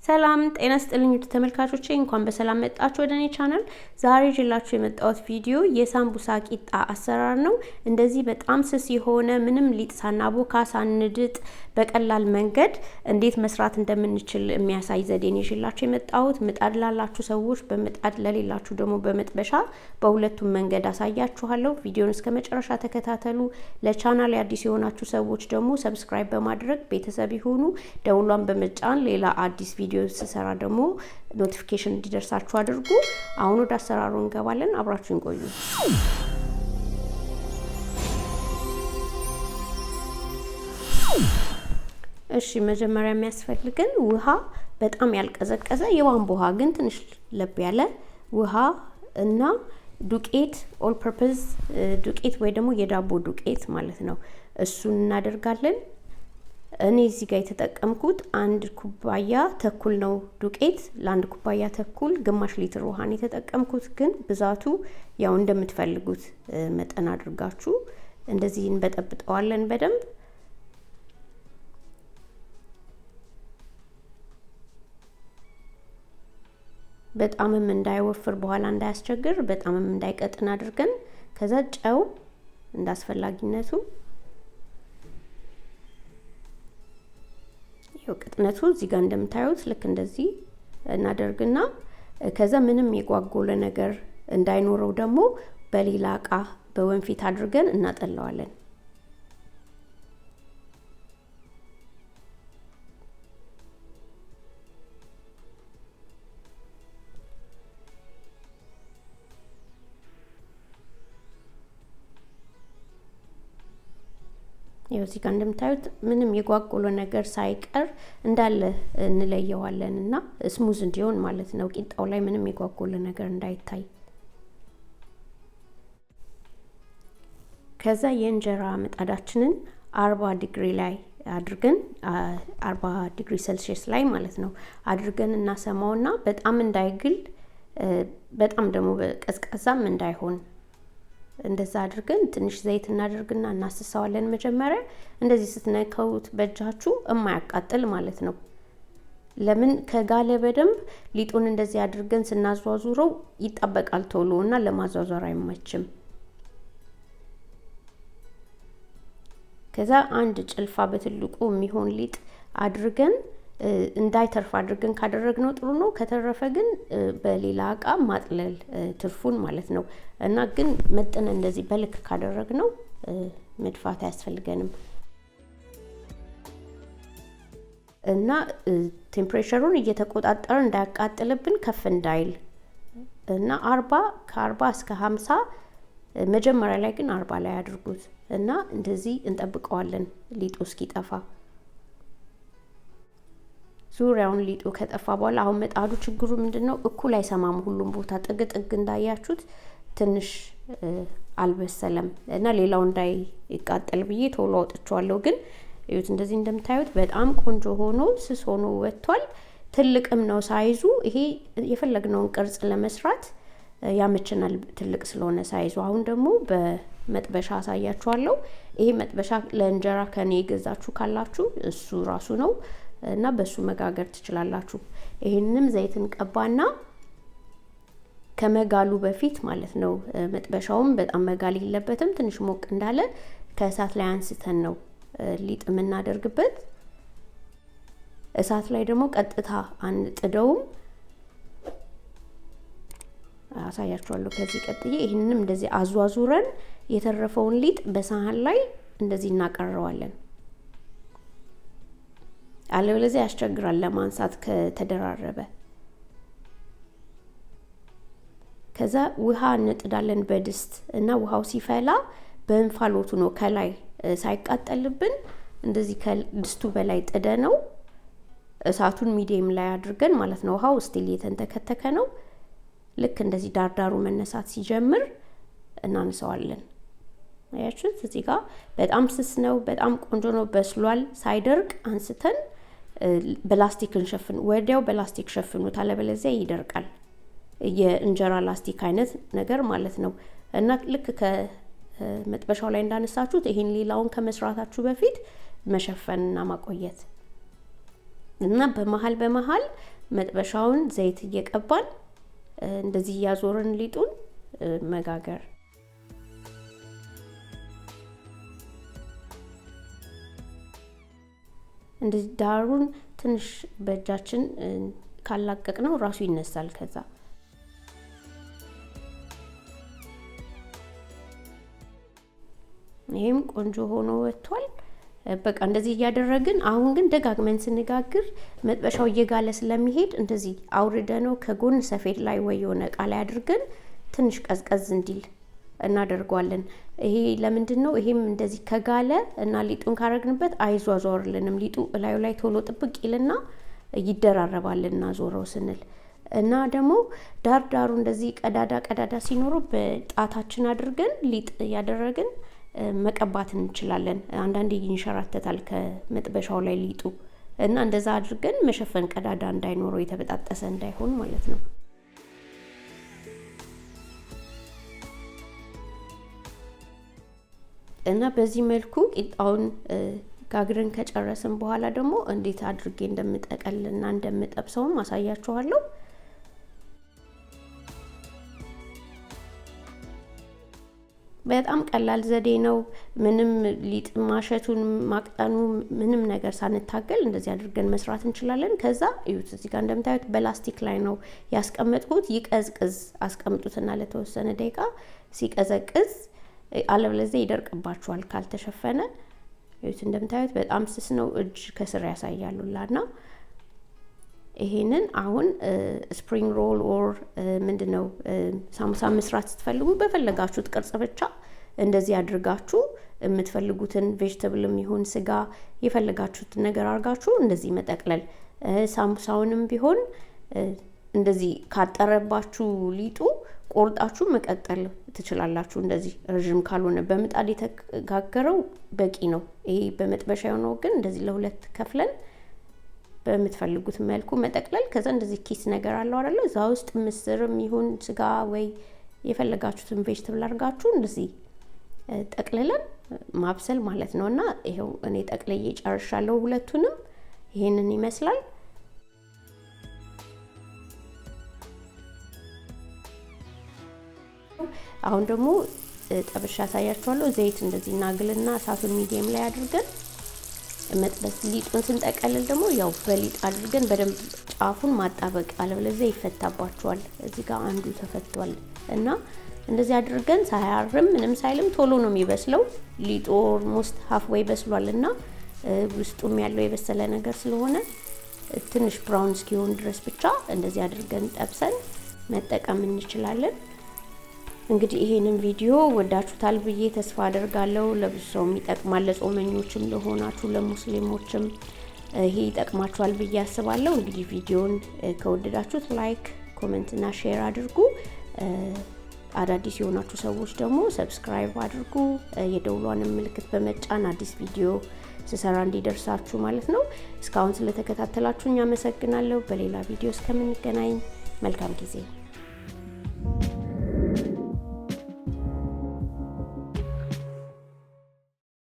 ሰላም ጤና ይስጥልኝ ተመልካቾቼ እንኳን በሰላም መጣችሁ ወደኔ ቻናል። ዛሬ ይዤላችሁ የመጣሁት ቪዲዮ የሳምቡሳ ቂጣ አሰራር ነው። እንደዚህ በጣም ስስ የሆነ ምንም ሊጥ ሳናቦካ ሳንድጥ በቀላል መንገድ እንዴት መስራት እንደምንችል የሚያሳይ ዘዴን ይዤላችሁ የመጣሁት። ምጣድ ላላችሁ ሰዎች በምጣድ ለሌላችሁ ደግሞ በመጥበሻ በሁለቱም መንገድ አሳያችኋለሁ። ቪዲዮውን እስከመጨረሻ ተከታተሉ። ለቻናሌ አዲስ የሆናችሁ ሰዎች ደግሞ ሰብስክራይብ በማድረግ ቤተሰብ ይሁኑ። ደውሏን በመጫን ሌላ አዲስ ቪዲዮ ስሰራ ደግሞ ኖቲፊኬሽን እንዲደርሳችሁ አድርጉ። አሁን ወደ አሰራሩ እንገባለን። አብራችሁን ቆዩ። እሺ መጀመሪያ የሚያስፈልገን ውሃ በጣም ያልቀዘቀዘ የቧንቧ ውሃ ግን ትንሽ ለብ ያለ ውሃ እና ዱቄት ኦል ፐርፐዝ ዱቄት ወይ ደግሞ የዳቦ ዱቄት ማለት ነው። እሱን እናደርጋለን። እኔ እዚህ ጋር የተጠቀምኩት 1 ኩባያ ተኩል ነው ዱቄት። ለ1 ኩባያ ተኩል ግማሽ ሊትር ውሃ ነው የተጠቀምኩት። ግን ብዛቱ ያው እንደምትፈልጉት መጠን አድርጋችሁ እንደዚህ እንበጠብጠዋለን በደንብ። በጣምም እንዳይወፍር በኋላ እንዳያስቸግር በጣምም እንዳይቀጥን አድርገን ከዛ ጨው እንዳስፈላጊነቱ ቅጥነቱ እዚህ ጋር እንደምታዩት ልክ እንደዚህ እናደርግና ከዛ ምንም የጓጎለ ነገር እንዳይኖረው ደግሞ በሌላ እቃ በወንፊት አድርገን እናጠላዋለን። ያው እዚህ ጋር እንደምታዩት ምንም የጓጎለ ነገር ሳይቀር እንዳለ እንለየዋለንና ስሙዝ እንዲሆን ማለት ነው። ቂጣው ላይ ምንም የጓጎለ ነገር እንዳይታይ። ከዛ የእንጀራ ምጣዳችንን 40 ዲግሪ ላይ አድርገን 40 ዲግሪ ሴልሺየስ ላይ ማለት ነው አድርገን እናሰማውና በጣም እንዳይግል በጣም ደግሞ ቀዝቃዛም እንዳይሆን እንደዛ አድርገን ትንሽ ዘይት እናደርግና እናስሳዋለን። መጀመሪያ እንደዚህ ስትነካውት በእጃችሁ የማያቃጥል ማለት ነው። ለምን ከጋለ በደንብ ሊጡን እንደዚህ አድርገን ስናዟዙረው ይጣበቃል ቶሎና ለማዟዟር አይመችም። ከዛ 1 ጭልፋ በትልቁ የሚሆን ሊጥ አድርገን እንዳይተርፍ አድርገን ካደረግነው ጥሩ ነው። ከተረፈ ግን በሌላ እቃ ማጥለል ትርፉን ማለት ነው። እና ግን መጠን እንደዚህ በልክ ካደረግነው መድፋት አያስፈልገንም። እና ቴምፕሬቸሩን እየተቆጣጠረ እንዳያቃጥልብን ከፍ እንዳይል እና 40 ከ40 እስከ 50 መጀመሪያ ላይ ግን 40 ላይ አድርጉት እና እንደዚህ እንጠብቀዋለን ሊጡ እስኪጠፋ። ዙሪያውን ሊጡ ከጠፋ በኋላ አሁን መጣዱ ችግሩ ምንድነው? እኩል አይሰማም ሁሉም ቦታ ጥግ እንዳያችሁት ትንሽ አልበሰለም እና ሌላው እንዳይቃጠል ብዬ ቶሎ አውጥቻለሁ። ግን እዩት እንደዚህ እንደምታዩት በጣም ቆንጆ ሆኖ ስስ ሆኖ ወጥቷል። ትልቅም ነው ሳይዙ። ይሄ የፈለግነውን ቅርጽ ለመስራት ያመቸናል ትልቅ ስለሆነ ሳይዙ። አሁን ደግሞ በመጥበሻ አሳያችኋለሁ። ይሄ መጥበሻ ለእንጀራ ከኔ የገዛችሁ ካላችሁ እሱ ራሱ ነው እና በሱ መጋገር ትችላላችሁ። ይሄንንም ዘይትን ቀባና ከመጋሉ በፊት ማለት ነው መጥበሻውም በጣም መጋል የለበትም። ትንሽ ሞቅ እንዳለ ከእሳት ላይ አንስተን ነው ሊጥ የምናደርግበት። እሳት ላይ ደግሞ ቀጥታ አንጥደውም። አሳያችኋለሁ ከዚህ ቀጥዬ። ይሄንንም እንደዚህ አዟዙረን የተረፈውን ሊጥ በሳህን ላይ እንደዚህ እናቀርበዋለን። አለበለዚያ ያስቸግራል ለማንሳት ከተደራረበ። ከዛ ውሃ እንጥዳለን በድስት እና ውሃው ሲፈላ በእንፋሎቱ ነው ከላይ ሳይቃጠልብን እንደዚህ ከድስቱ በላይ ጥደ ነው እሳቱን ሚዲየም ላይ አድርገን ማለት ነው። ውሃው ስቲል የተንተከተከ ነው። ልክ እንደዚህ ዳርዳሩ መነሳት ሲጀምር እናንሳዋለን። አያችሁት? እዚህ ጋር በጣም ስስ ነው፣ በጣም ቆንጆ ነው፣ በስሏል። ሳይደርቅ አንስተን በላስቲክ እንሸፍን። ወዲያው በላስቲክ ሸፍኑት አለበለዚያ ይደርቃል። የእንጀራ ላስቲክ አይነት ነገር ማለት ነው። እና ልክ ከመጥበሻው ላይ እንዳነሳችሁት ይሄን ሌላውን ከመስራታችሁ በፊት መሸፈንና ማቆየት እና በመሃል መጥበሻውን ዘይት እየቀባን እንደዚህ ያዞርን ሊጡን መጋገር። እንደዚህ ዳሩን ትንሽ በእጃችን ካላቀቅ ነው ራሱ ይነሳል። ከዛ ይሄም ቆንጆ ሆኖ ወጥቷል። በቃ እንደዚህ ያደረግን አሁን ግን ደጋግመን ስንጋግር መጥበሻው እየጋለ ስለሚሄድ እንደዚህ አውርደነው ከጎን ሰፌድ ላይ ወይ የሆነ ዕቃ ላይ አድርገን ትንሽ ቀዝቀዝ እንዲል እናደርጋለን። ይሄ ለምንድነው? ይሄም እንደዚህ ከጋለ እና ሊጡን ካረግንበት አይዟዟርልንም። ሊጡ ላዩ ላይ ቶሎ ጥብቅ ይልና ይደራረባልና ዞረው ስንል እና ደግሞ ዳርዳሩ እንደዚህ ቀዳዳ ሲኖረው በጣታችን አድርገን ሊጥ ያደረግን መቀባት እንችላለን። አንዳንዴ ይንሸራተታል ከመጥበሻው ላይ ሊጡ እና እንደዛ አድርገን መሸፈን ቀዳዳ እንዳይኖረው የተበጣጠሰ እንዳይሆን ማለት ነው። እና በዚህ መልኩ ቂጣውን ጋግረን ከጨረስን በኋላ ደግሞ እንዴት አድርጌ እንደምጠቀልና እንደምጠብሰው ማሳያችኋለሁ። በጣም ቀላል ዘዴ ነው። ምንም ሊጥ ማሸቱን ማቅጠኑ ምንም ነገር ሳንታገል እንደዚህ አድርገን መስራት እንችላለን። ከዛ እዩት፣ እዚህ ጋር እንደምታዩት በላስቲክ ላይ ነው ያስቀመጥኩት። ይቀዝቅዝ አስቀምጡትና ለተወሰነ ደቂቃ ሲቀዘቅዝ አለበለዚያ ይደርቅባችኋል ካልተሸፈነ። እዩት እንደምታዩት በጣም ስስ ነው። እጅ ከስር ያሳያሉላና ይሄንን አሁን ስፕሪንግ ሮል ኦር ምንድነው ሳሙሳ መስራት ስትፈልጉ በፈለጋችሁት ቅርጽ ብቻ እንደዚህ አድርጋችሁ የምትፈልጉትን ቬጅተብልም ይሁን ስጋ የፈለጋችሁትን ነገር አርጋችሁ እንደዚህ መጠቅለል። ሳሙሳውንም ቢሆን እንደዚህ ካጠረባችሁ ሊጡ ቆርጣችሁ መቀጠል ትችላላችሁ። እንደዚህ ረጅም ካልሆነ በምጣድ የተጋገረው በቂ ነው። ይሄ በመጥበሻ ነው ግን እንደዚህ ለሁለት ከፍለን በምትፈልጉት መልኩ መጠቅለል። ከዛ እንደዚህ ኪስ ነገር አለው አይደል? እዛ ውስጥ ምስርም ይሁን ስጋ ወይ የፈለጋችሁትን ቬጅተብል አርጋችሁ እንደዚህ ጠቅልለን ማብሰል ማለት ነውና ይሄው እኔ ጠቅልዬ ጨርሻለሁ ሁለቱንም። ይሄንን ይመስላል። አሁን ደግሞ ጠብሻ ያሳያችኋለሁ። ዘይት እንደዚህ እናግልና እሳቱን ሚዲየም ላይ አድርገን መጥበስ። ሊጡን ስንጠቀልል ደግሞ ያው በሊጥ አድርገን በደንብ ጫፉን ማጣበቅ አለበለዚያ ይፈታባችኋል። እዚህ ጋር አንዱ ተፈቷል እና እንደዚህ አድርገን ሳያርም ምንም ሳይልም ቶሎ ነው የሚበስለው። ሊጡ ኦልሞስት ሃፍ ዌይ በስሏልና ውስጡም ያለው የበሰለ ነገር ስለሆነ ትንሽ ብራውን እስኪሆን ድረስ ብቻ እንደዚህ አድርገን ጠብሰን መጠቀም እንችላለን። እንግዲህ ይሄንን ቪዲዮ ወዳችሁታል ብዬ ተስፋ አደርጋለሁ። ለብዙ ሰው ይጠቅማል፣ ለጾመኞችም ለሆናችሁ ለሙስሊሞችም ይሄ ይጠቅማችኋል ብዬ አስባለሁ። እንግዲህ ቪዲዮን ከወደዳችሁት ላይክ፣ ኮሜንት እና ሼር አድርጉ። አዳዲስ የሆናችሁ ሰዎች ደግሞ ሰብስክራይብ አድርጉ። የደውሏን ምልክት በመጫን አዲስ ቪዲዮ ስሰራ እንዲደርሳችሁ ማለት ነው። እስካሁን ስለተከታተላችሁኝ አመሰግናለሁ። በሌላ ቪዲዮ እስከምንገናኝ መልካም ጊዜ